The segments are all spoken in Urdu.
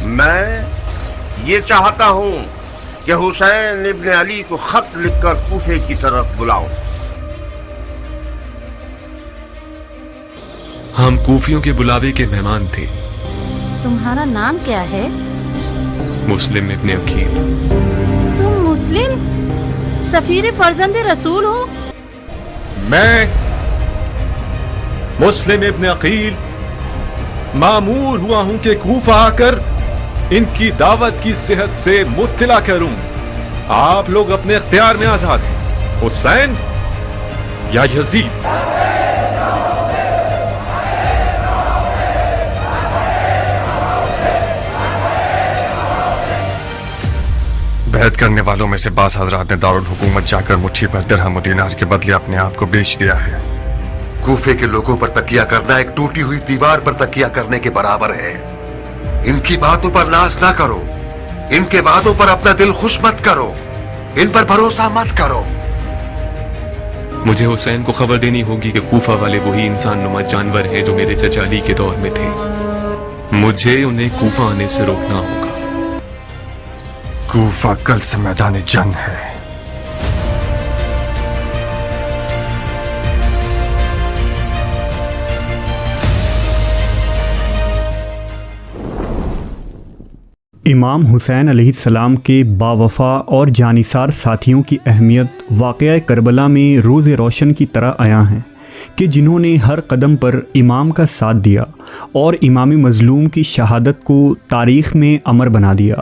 میں یہ چاہتا ہوں کہ حسین ابن علی کو خط لکھ کر کوفے کی طرف بلاؤ. ہم کوفیوں کے بلاوے کے مہمان تھے. تمہارا نام کیا ہے؟ مسلم ابن عقیل. تم مسلم سفیر فرزند رسول ہو؟ میں مسلم ابن عقیل مامور ہوا ہوں کہ کوفہ آ کر ان کی دعوت کی صحت سے مطلع کروں. آپ لوگ اپنے اختیار میں آزاد ہیں، حسین یا یزید. بیعت کرنے والوں میں سے بعض حضرات نے دارالحکومت جا کر مٹھی پر درہم و دینار کے بدلے اپنے آپ کو بیچ دیا ہے. کوفے کے لوگوں پر تکیہ کرنا ایک ٹوٹی ہوئی دیوار پر تکیہ کرنے کے برابر ہے. ان کی باتوں پر ناز نہ کرو، ان کے وعدوں پر اپنا دل خوش مت کرو، ان پر بھروسہ مت کرو. مجھے حسین کو خبر دینی ہوگی کہ کوفہ والے وہی انسان نما جانور ہیں جو میرے چچا علی کے دور میں تھے. مجھے انہیں کوفہ آنے سے روکنا ہوگا. کوفہ کل سے میدان جنگ ہے. امام حسین علیہ السلام کے باوفا اور جانثار ساتھیوں کی اہمیت واقعہ کربلا میں روز روشن کی طرح عیاں ہیں کہ جنہوں نے ہر قدم پر امام کا ساتھ دیا اور امام مظلوم کی شہادت کو تاریخ میں امر بنا دیا.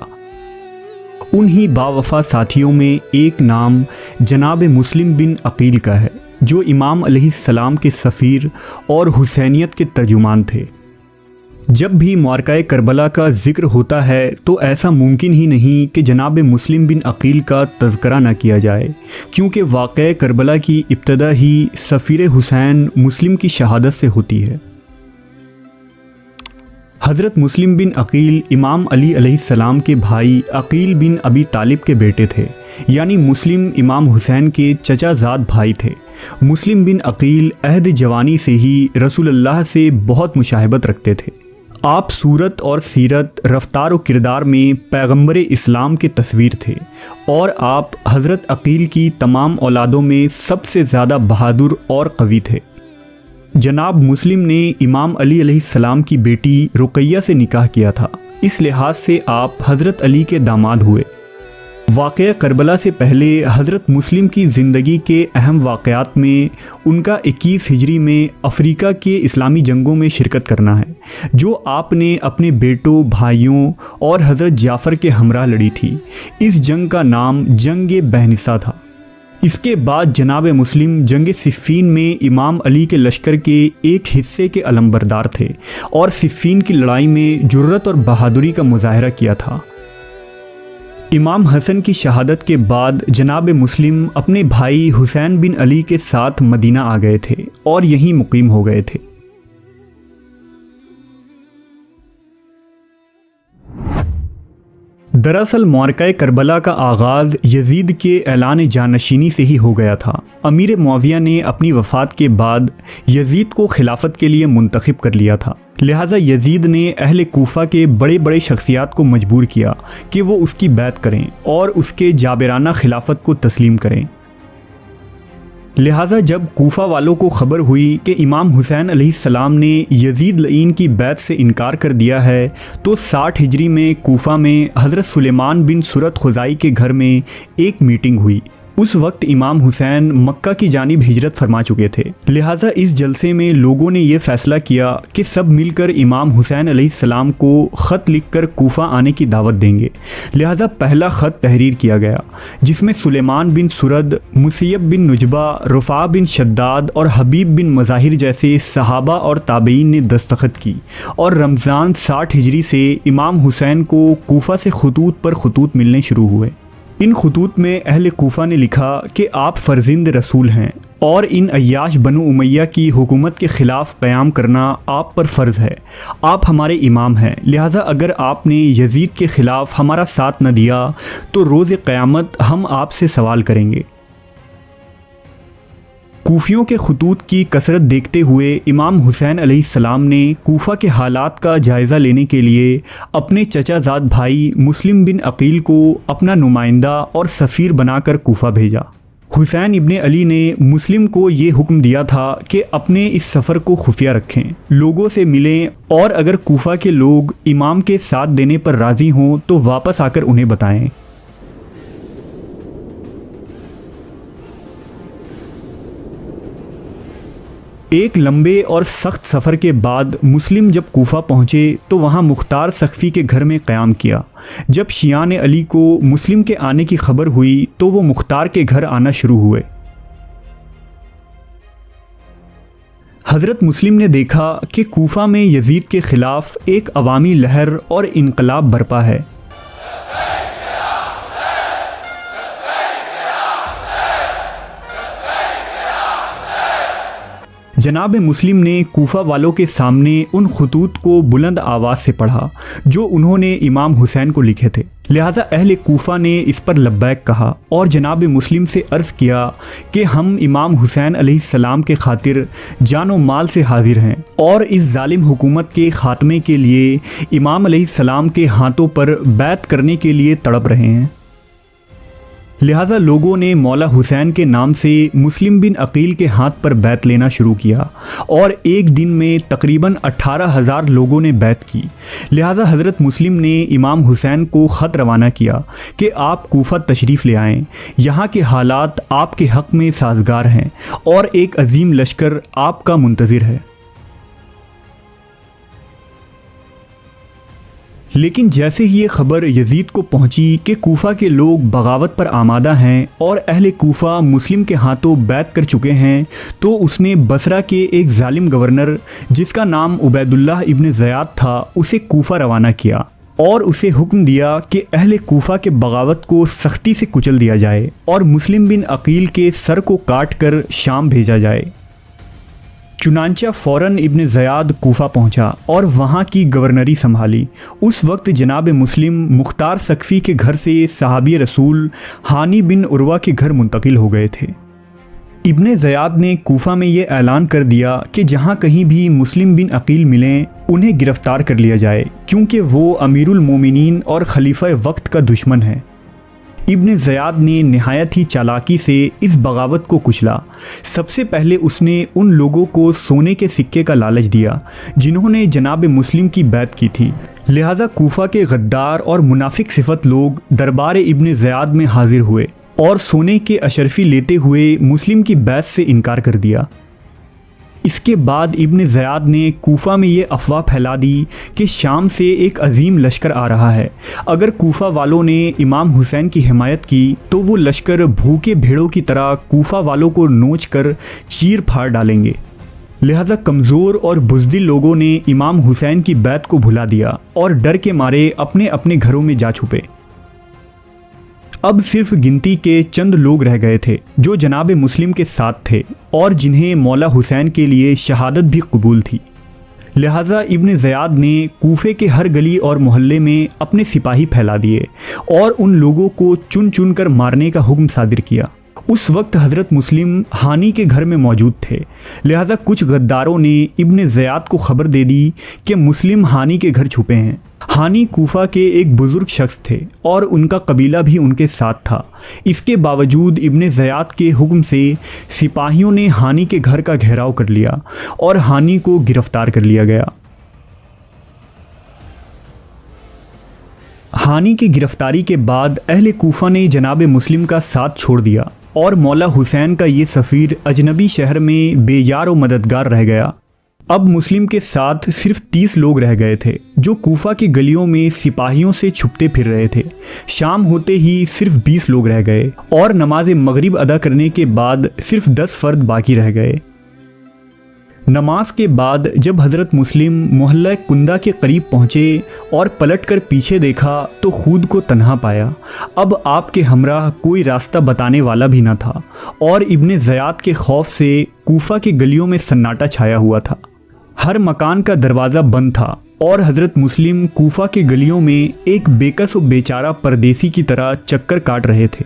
انہی باوفا ساتھیوں میں ایک نام جناب مسلم بن عقیل کا ہے جو امام علیہ السلام کے سفیر اور حسینیت کے ترجمان تھے. جب بھی معرکہ کربلا کا ذکر ہوتا ہے تو ایسا ممکن ہی نہیں کہ جناب مسلم بن عقیل کا تذکرہ نہ کیا جائے، کیونکہ واقعہ کربلا کی ابتدا ہی سفیر حسین مسلم کی شہادت سے ہوتی ہے. حضرت مسلم بن عقیل امام علی علیہ السلام کے بھائی عقیل بن ابی طالب کے بیٹے تھے، یعنی مسلم امام حسین کے چچا زاد بھائی تھے. مسلم بن عقیل عہد جوانی سے ہی رسول اللہ سے بہت مشاہبت رکھتے تھے. آپ صورت اور سیرت، رفتار و کردار میں پیغمبر اسلام کے تصویر تھے، اور آپ حضرت عقیل کی تمام اولادوں میں سب سے زیادہ بہادر اور قوی تھے. جناب مسلم نے امام علی علیہ السلام کی بیٹی رقیہ سے نکاح کیا تھا، اس لحاظ سے آپ حضرت علی کے داماد ہوئے. واقعہ کربلا سے پہلے حضرت مسلم کی زندگی کے اہم واقعات میں ان کا 21 ہجری میں افریقہ کے اسلامی جنگوں میں شرکت کرنا ہے، جو آپ نے اپنے بیٹوں، بھائیوں اور حضرت جعفر کے ہمراہ لڑی تھی. اس جنگ کا نام جنگ بہنسا تھا. اس کے بعد جناب مسلم جنگ صفین میں امام علی کے لشکر کے ایک حصے کے علمبردار تھے اور صفین کی لڑائی میں جرأت اور بہادری کا مظاہرہ کیا تھا. امام حسن کی شہادت کے بعد جناب مسلم اپنے بھائی حسین بن علی کے ساتھ مدینہ آ گئے تھے اور یہیں مقیم ہو گئے تھے. دراصل معرکہ کربلا کا آغاز یزید کے اعلان جانشینی سے ہی ہو گیا تھا. امیر معاویہ نے اپنی وفات کے بعد یزید کو خلافت کے لیے منتخب کر لیا تھا، لہٰذا یزید نے اہل کوفہ کے بڑے بڑے شخصیات کو مجبور کیا کہ وہ اس کی بیعت کریں اور اس کے جابرانہ خلافت کو تسلیم کریں. لہٰذا جب کوفہ والوں کو خبر ہوئی کہ امام حسین علیہ السلام نے یزید لعین کی بیعت سے انکار کر دیا ہے تو 60 ہجری میں کوفہ میں حضرت سلیمان بن سرت خزائی کے گھر میں ایک میٹنگ ہوئی. اس وقت امام حسین مکہ کی جانب ہجرت فرما چکے تھے، لہٰذا اس جلسے میں لوگوں نے یہ فیصلہ کیا کہ سب مل کر امام حسین علیہ السلام کو خط لکھ کر کوفہ آنے کی دعوت دیں گے. لہٰذا پہلا خط تحریر کیا گیا جس میں سلیمان بن سرد، مسیب بن نجبہ، رفاع بن شداد اور حبیب بن مظاہر جیسے صحابہ اور تابعین نے دستخط کی، اور رمضان 60 ہجری سے امام حسین کو کوفہ سے خطوط پر خطوط ملنے شروع ہوئے. ان خطوط میں اہل کوفہ نے لکھا کہ آپ فرزند رسول ہیں اور ان عیاش بنو امیہ کی حکومت کے خلاف قیام کرنا آپ پر فرض ہے. آپ ہمارے امام ہیں، لہٰذا اگر آپ نے یزید کے خلاف ہمارا ساتھ نہ دیا تو روز قیامت ہم آپ سے سوال کریں گے. کوفیوں کے خطوط کی کثرت دیکھتے ہوئے امام حسین علیہ السلام نے کوفہ کے حالات کا جائزہ لینے کے لیے اپنے چچا زاد بھائی مسلم بن عقیل کو اپنا نمائندہ اور سفیر بنا کر کوفہ بھیجا۔ حسین ابن علی نے مسلم کو یہ حکم دیا تھا کہ اپنے اس سفر کو خفیہ رکھیں، لوگوں سے ملیں اور اگر کوفہ کے لوگ امام کے ساتھ دینے پر راضی ہوں تو واپس آ کر انہیں بتائیں۔ ایک لمبے اور سخت سفر کے بعد مسلم جب کوفہ پہنچے تو وہاں مختار سقفی کے گھر میں قیام کیا۔ جب شیعان علی کو مسلم کے آنے کی خبر ہوئی تو وہ مختار کے گھر آنا شروع ہوئے۔ حضرت مسلم نے دیکھا کہ کوفہ میں یزید کے خلاف ایک عوامی لہر اور انقلاب برپا ہے۔ جناب مسلم نے کوفہ والوں کے سامنے ان خطوط کو بلند آواز سے پڑھا جو انہوں نے امام حسین کو لکھے تھے، لہٰذا اہل کوفہ نے اس پر لبیک کہا اور جناب مسلم سے عرض کیا کہ ہم امام حسین علیہ السلام کے خاطر جان و مال سے حاضر ہیں اور اس ظالم حکومت کے خاتمے کے لیے امام علیہ السلام کے ہاتھوں پر بیعت کرنے کے لیے تڑپ رہے ہیں۔ لہٰذا لوگوں نے مولا حسین کے نام سے مسلم بن عقیل کے ہاتھ پر بیعت لینا شروع کیا اور ایک دن میں تقریباً 18,000 لوگوں نے بیعت کی۔ لہٰذا حضرت مسلم نے امام حسین کو خط روانہ کیا کہ آپ کوفہ تشریف لے آئیں، یہاں کے حالات آپ کے حق میں سازگار ہیں اور ایک عظیم لشکر آپ کا منتظر ہے۔ لیکن جیسے ہی یہ خبر یزید کو پہنچی کہ کوفہ کے لوگ بغاوت پر آمادہ ہیں اور اہل کوفہ مسلم کے ہاتھوں بیعت کر چکے ہیں، تو اس نے بصرہ کے ایک ظالم گورنر جس کا نام عبید اللہ ابن زیاد تھا اسے کوفہ روانہ کیا اور اسے حکم دیا کہ اہل کوفہ کے بغاوت کو سختی سے کچل دیا جائے اور مسلم بن عقیل کے سر کو کاٹ کر شام بھیجا جائے۔ چنانچہ فوراً ابن زیاد کوفہ پہنچا اور وہاں کی گورنری سنبھالی۔ اس وقت جناب مسلم مختار سقفی کے گھر سے صحابی رسول ہانی بن عروہ کے گھر منتقل ہو گئے تھے۔ ابن زیاد نے کوفہ میں یہ اعلان کر دیا کہ جہاں کہیں بھی مسلم بن عقیل ملیں انہیں گرفتار کر لیا جائے، کیونکہ وہ امیر المومنین اور خلیفہ وقت کا دشمن ہے۔ ابن زیاد نے نہایت ہی چالاکی سے اس بغاوت کو کچلا۔ سب سے پہلے اس نے ان لوگوں کو سونے کے سکے کا لالچ دیا جنہوں نے جناب مسلم کی بیعت کی تھی، لہذا کوفہ کے غدار اور منافق صفت لوگ دربار ابن زیاد میں حاضر ہوئے اور سونے کے اشرفی لیتے ہوئے مسلم کی بیعت سے انکار کر دیا۔ اس کے بعد ابن زیاد نے کوفہ میں یہ افواہ پھیلا دی کہ شام سے ایک عظیم لشکر آ رہا ہے، اگر کوفہ والوں نے امام حسین کی حمایت کی تو وہ لشکر بھوکے بھیڑوں کی طرح کوفہ والوں کو نوچ کر چیر پھاڑ ڈالیں گے۔ لہذا کمزور اور بزدل لوگوں نے امام حسین کی بیعت کو بھلا دیا اور ڈر کے مارے اپنے اپنے گھروں میں جا چھپے۔ اب صرف گنتی کے چند لوگ رہ گئے تھے جو جناب مسلم کے ساتھ تھے اور جنہیں مولا حسین کے لیے شہادت بھی قبول تھی۔ لہٰذا ابن زیاد نے کوفے کے ہر گلی اور محلے میں اپنے سپاہی پھیلا دیے اور ان لوگوں کو چن چن کر مارنے کا حکم صادر کیا۔ اس وقت حضرت مسلم ہانی کے گھر میں موجود تھے، لہٰذا کچھ غداروں نے ابن زیاد کو خبر دے دی کہ مسلم ہانی کے گھر چھپے ہیں۔ ہانی کوفہ کے ایک بزرگ شخص تھے اور ان کا قبیلہ بھی ان کے ساتھ تھا۔ اس کے باوجود ابن زیاد کے حکم سے سپاہیوں نے ہانی کے گھر کا گھیراؤ کر لیا اور ہانی کو گرفتار کر لیا گیا۔ ہانی کی گرفتاری کے بعد اہل کوفہ نے جناب مسلم کا ساتھ چھوڑ دیا اور مولا حسین کا یہ سفیر اجنبی شہر میں بے یار و مددگار رہ گیا۔ اب مسلم کے ساتھ صرف 30 لوگ رہ گئے تھے جو کوفہ کی گلیوں میں سپاہیوں سے چھپتے پھر رہے تھے۔ شام ہوتے ہی صرف 20 لوگ رہ گئے اور نماز مغرب ادا کرنے کے بعد صرف 10 فرد باقی رہ گئے۔ نماز کے بعد جب حضرت مسلم محلہ کندہ کے قریب پہنچے اور پلٹ کر پیچھے دیکھا تو خود کو تنہا پایا۔ اب آپ کے ہمراہ کوئی راستہ بتانے والا بھی نہ تھا اور ابن زیاد کے خوف سے کوفہ کی گلیوں میں سناٹا چھایا ہوا تھا۔ ہر مکان کا دروازہ بند تھا اور حضرت مسلم کوفہ کے گلیوں میں ایک بیکس و بیچارہ پردیسی کی طرح چکر کاٹ رہے تھے۔